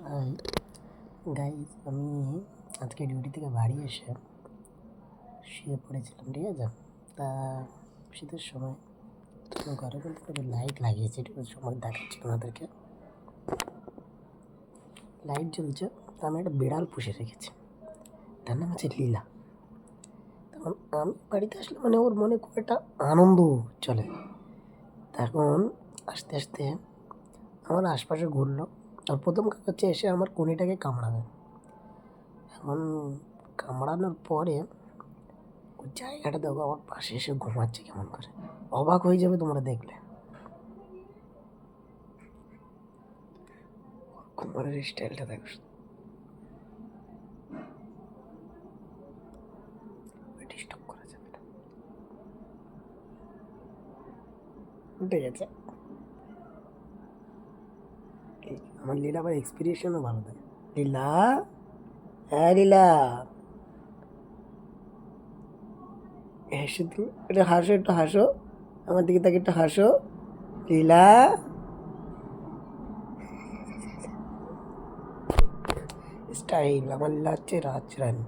Hi guys, আমি আজকে duty থেকে বাড়ি এসে শুয়ে পড়েছিলাম, ঠিক আছে। তা শীতের সময় তখন ঘরে কিন্তু একটু লাইট লাগিয়েছি, ঠিক আছে। সময় দেখাচ্ছি তোমাদেরকে, লাইট জ্বলছে। তা আমি একটা বিড়াল পুষে রেখেছি, তার নাম হচ্ছে লীলা। তখন আমি বাড়িতে আসলে মানে ওর মনে খুব একটা আনন্দ চলে। তখন আস্তে আস্তে আমার আশপাশে ঘুরলো, আর প্রথম কাজ হচ্ছে এসে আমার কোণিটাকে কামড়াবে। এখন কামড়ানোর পরে ওই জায়গাটা দেখো, আমার পাশে এসে ঘুমাচ্ছে কেমন করে, অবাক হয়ে যাবে তোমরা দেখলে। ঘুমানোর স্টাইলটা দেখো, ডিস্টার্ব করা যাবে না, উঠে গেছে। আমার লীলা আবার এক্সপিরিয়েশনও ভালো থাকে। লীলা, হ্যাঁ লীলা, হেসে তুমি একটু হাসো, একটু হাসো আমার দিকে তাকে, একটু হাসো লীলা। স্টাইল, আমার লীলা হচ্ছে রাজরানী।